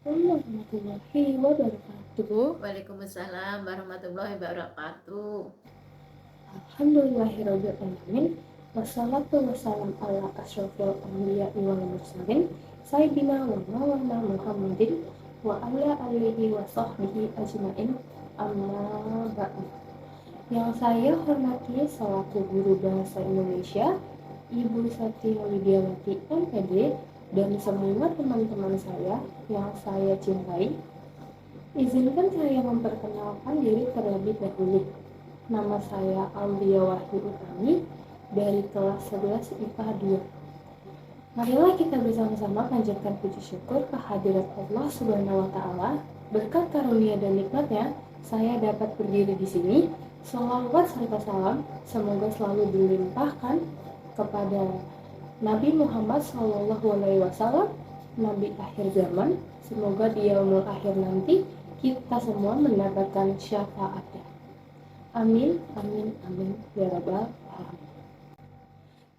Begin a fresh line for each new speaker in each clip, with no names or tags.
Assalamualaikum warahmatullahi wabarakatuh.
Waalaikumsalam warahmatullahi wabarakatuh.
Alhamdulillahirabbil alamin. Wassalatu wassalam ala asyrofil anbiya'i wal mursalin sayyidina wa maulana Muhammadin wa ala alihi wa sahbihi ajmain. Amma ba'du. Yang saya hormati selaku guru bahasa Indonesia Ibu Satya Widiawati MPD dan semua teman-teman saya yang saya cintai, izinkan saya memperkenalkan diri terlebih dahulu. Nama saya Aulia Wahyu Utami dari kelas 11 IPA 2. Marilah kita bersama-sama panjatkan puji syukur kehadirat Allah Subhanahu wa taala. Berkat karunia dan nikmatnya, saya dapat berdiri di sini. Shalawat serta salam semoga selalu dilimpahkan kepada Nabi Muhammad SAW, Nabi akhir zaman. Semoga di yaumul akhir nanti kita semua mendapatkan syafaatnya. Amin, amin, amin, ya rabbal alamin.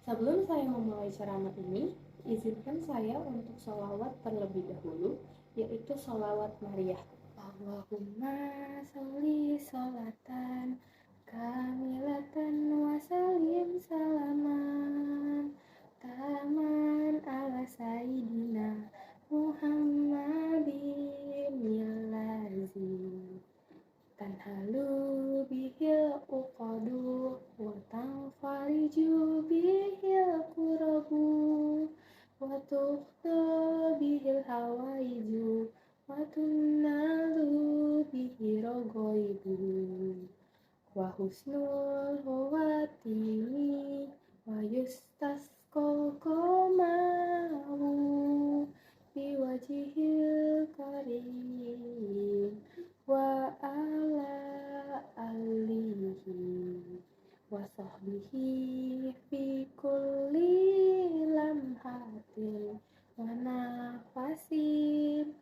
Sebelum saya memulai ceramah ini, izinkan saya untuk sholawat terlebih dahulu, yaitu sholawat Maryah. Allahumma sholli sholatan kamilatan wa salim salaman taman ala sayyidina Muhammadin millazi tanhalu bihil uqadu wa tanfariju bihil kurabu wa tuqta bihil hawaiju wa tunnalu bihi rogoibu wa husnul huwatini wa yustasqo komahu biwajihil karim wa ala alihi wa sahbihi fi kulli lamhatin wa nafasin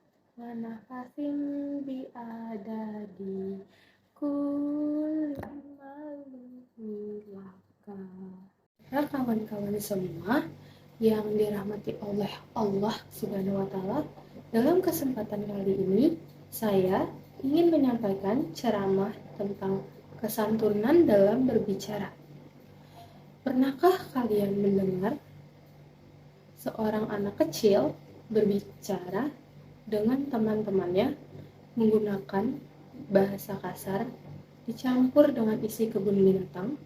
bi adadi kulli malulaka. Nah, kawan-kawan semua yang dirahmati oleh Allah Subhanahu wa taala, dalam kesempatan kali ini saya ingin menyampaikan ceramah tentang kesantunan dalam berbicara. Pernahkah kalian mendengar seorang anak kecil berbicara dengan teman-temannya menggunakan bahasa kasar dicampur dengan isi kebun binatang?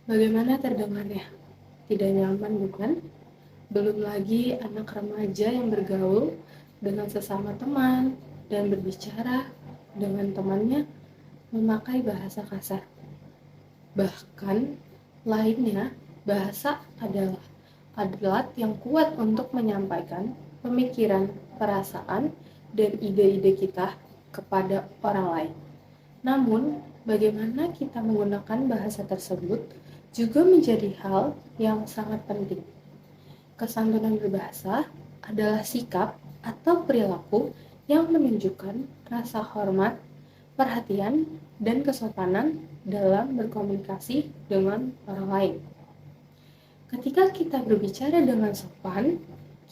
Bagaimana terdengarnya? Tidak nyaman, bukan? Belum lagi anak remaja yang bergaul dengan sesama teman dan berbicara dengan temannya memakai bahasa kasar. Bahkan lainnya, bahasa adalah alat yang kuat untuk menyampaikan pemikiran, perasaan, dan ide-ide kita kepada orang lain. Namun, bagaimana kita menggunakan bahasa tersebut juga menjadi hal yang sangat penting. Kesantunan berbahasa adalah sikap atau perilaku yang menunjukkan rasa hormat, perhatian, dan kesopanan dalam berkomunikasi dengan orang lain. Ketika kita berbicara dengan sopan,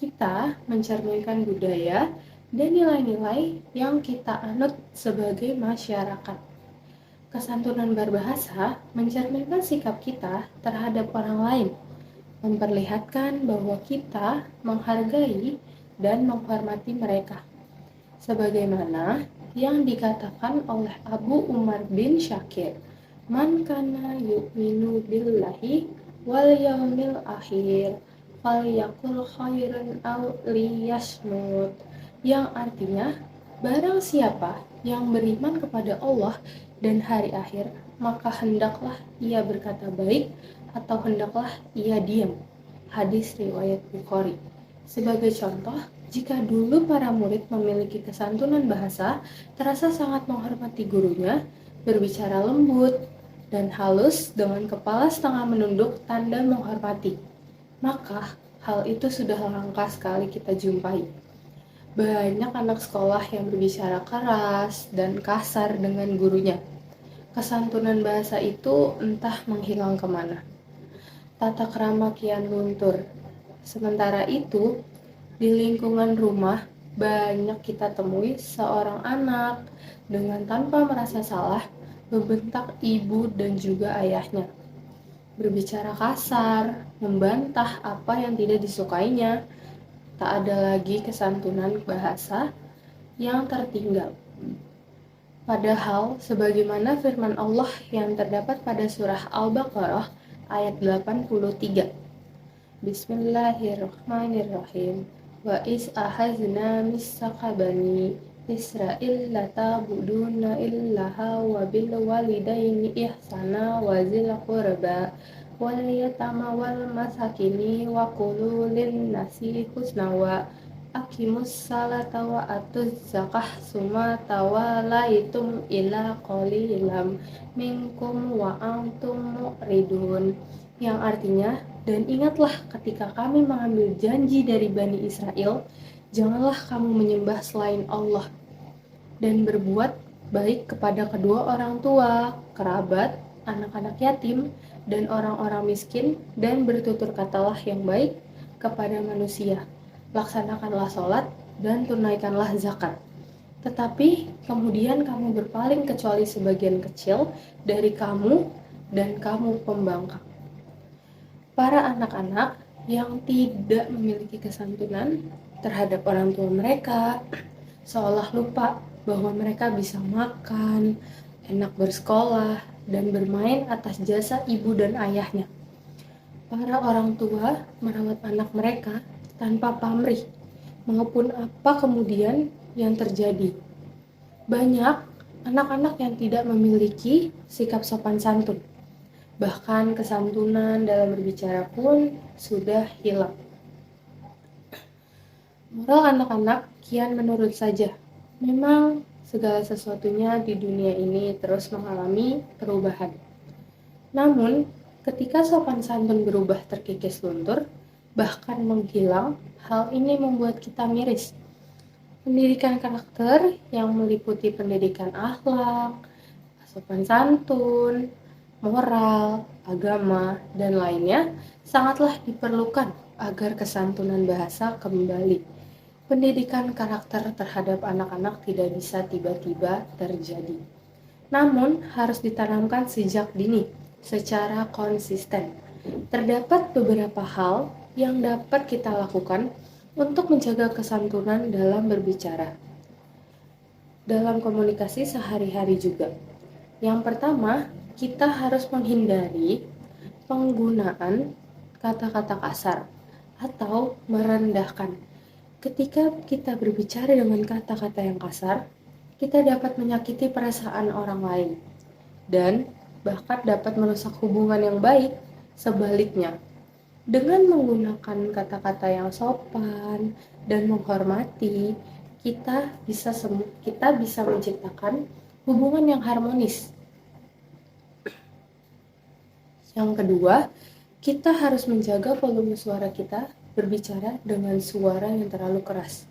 kita mencerminkan budaya dan nilai-nilai yang kita anut sebagai masyarakat. Kesantunan berbahasa mencerminkan sikap kita terhadap orang lain, memperlihatkan bahwa kita menghargai dan menghormati mereka. Sebagaimana yang dikatakan oleh Abu Umar bin Syakir, "Man kana yu'minu billahi wal yaumil akhir falyaqul khairan aw liyasmut," yang artinya, barang siapa yang beriman kepada Allah dan hari akhir, maka hendaklah ia berkata baik atau hendaklah ia diam. Hadis riwayat Bukhari. Sebagai contoh, jika dulu para murid memiliki kesantunan bahasa, terasa sangat menghormati gurunya, berbicara lembut dan halus dengan kepala setengah menunduk tanda menghormati, maka hal itu sudah langka sekali kita jumpai. Banyak anak sekolah yang berbicara keras dan kasar dengan gurunya. Kesantunan bahasa itu entah menghilang kemana. Tata krama kian luntur. Sementara itu, Di lingkungan rumah, banyak kita temui seorang anak dengan tanpa merasa salah membentak ibu dan juga ayahnya, berbicara kasar, membantah apa yang tidak disukainya. Tak ada lagi kesantunan bahasa yang tertinggal. Padahal, sebagaimana firman Allah yang terdapat pada surah Al-Baqarah ayat 83. Bismillahirrahmanirrahim. Wa is ahazna missaqa bani Israil la ta'buduna illaha wa bil walidaini ihsana wa zil qurba wal yatama wal masakini wa qulu lin nasi husna wa aqimus salata wa atuz zakah summa tawalaitum ila qalilam minkum wa antum mu'ridun, yang artinya, dan ingatlah ketika kami mengambil janji dari Bani Israel, janganlah kamu menyembah selain Allah dan berbuat baik kepada kedua orang tua, kerabat, anak-anak yatim, dan orang-orang miskin, dan bertutur katalah yang baik kepada manusia. Laksanakanlah sholat dan tunaikanlah zakat. Tetapi kemudian kamu berpaling kecuali sebagian kecil dari kamu dan kamu pembangkang. Para anak-anak yang tidak memiliki kesantunan terhadap orang tua mereka, seolah lupa bahwa mereka bisa makan, enak bersekolah, dan bermain atas jasa ibu dan ayahnya. Para orang tua merawat anak mereka tanpa pamrih, maupun apa kemudian yang terjadi. Banyak anak-anak yang tidak memiliki sikap sopan santun. Bahkan kesantunan dalam berbicara pun sudah hilang. Moral anak-anak kian menurun saja. Memang segala sesuatunya di dunia ini terus mengalami perubahan. Namun, ketika sopan santun berubah terkikis luntur, bahkan menghilang, hal ini membuat kita miris. Pendidikan karakter yang meliputi pendidikan akhlak, sopan santun, moral, agama, dan lainnya sangatlah diperlukan agar kesantunan bahasa kembali. Pendidikan karakter terhadap anak-anak tidak bisa tiba-tiba terjadi, namun harus ditanamkan sejak dini secara konsisten. Terdapat beberapa hal yang dapat kita lakukan untuk menjaga kesantunan dalam berbicara, dalam komunikasi sehari-hari juga. Yang pertama, kita harus menghindari penggunaan kata-kata kasar atau merendahkan. Ketika kita berbicara dengan kata-kata yang kasar, kita dapat menyakiti perasaan orang lain dan bahkan dapat merusak hubungan yang baik. Sebaliknya, dengan menggunakan kata-kata yang sopan dan menghormati, kita bisa menciptakan hubungan yang harmonis. Yang kedua, kita harus menjaga volume suara kita berbicara dengan suara yang terlalu keras.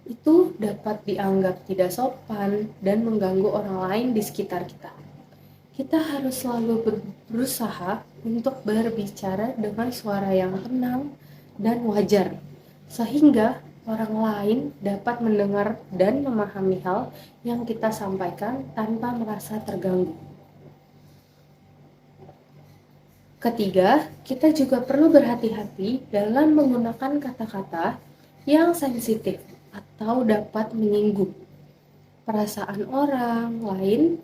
Itu dapat dianggap tidak sopan dan mengganggu orang lain di sekitar kita. Kita harus selalu berusaha untuk berbicara dengan suara yang tenang dan wajar, sehingga orang lain dapat mendengar dan memahami hal yang kita sampaikan tanpa merasa terganggu. Ketiga, kita juga perlu berhati-hati dalam menggunakan kata-kata yang sensitif atau dapat menyinggung perasaan orang lain.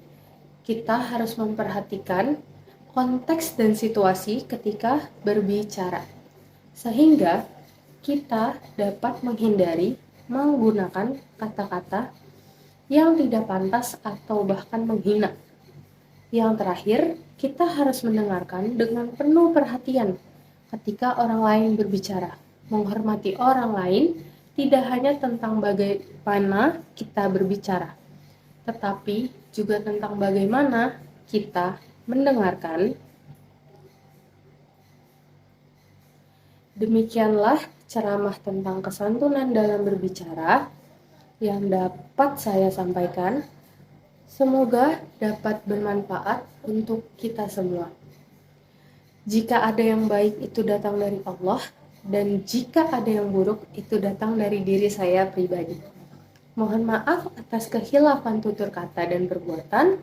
Kita harus memperhatikan konteks dan situasi ketika berbicara, sehingga kita dapat menghindari menggunakan kata-kata yang tidak pantas atau bahkan menghina. Yang terakhir, kita harus mendengarkan dengan penuh perhatian ketika orang lain berbicara. Menghormati orang lain tidak hanya tentang bagaimana kita berbicara, tetapi juga tentang bagaimana kita mendengarkan. Demikianlah ceramah tentang kesantunan dalam berbicara yang dapat saya sampaikan. Semoga dapat bermanfaat untuk kita semua. Jika ada yang baik itu datang dari Allah, dan jika ada yang buruk itu datang dari diri saya pribadi. Mohon maaf atas kehilafan tutur kata dan perbuatan.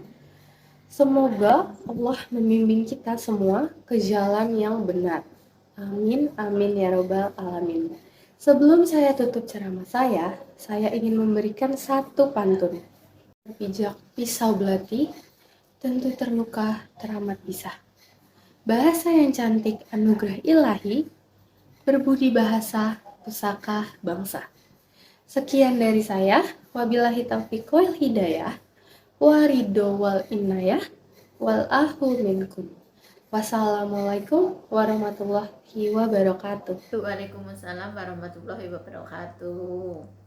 Semoga Allah membimbing kita semua ke jalan yang benar. Amin, amin ya robbal alamin. Sebelum saya tutup ceramah saya ingin memberikan satu pantun. Pijak pisau belati, tentu terluka teramat pisah. Bahasa yang cantik anugerah ilahi, berbudi bahasa pusaka bangsa. Sekian dari saya, wabillahi taufiq wal hidayah, waridho wal inayah, wal ahu minkum. Wassalamualaikum warahmatullahi wabarakatuh.
Waalaikumsalam warahmatullahi wabarakatuh.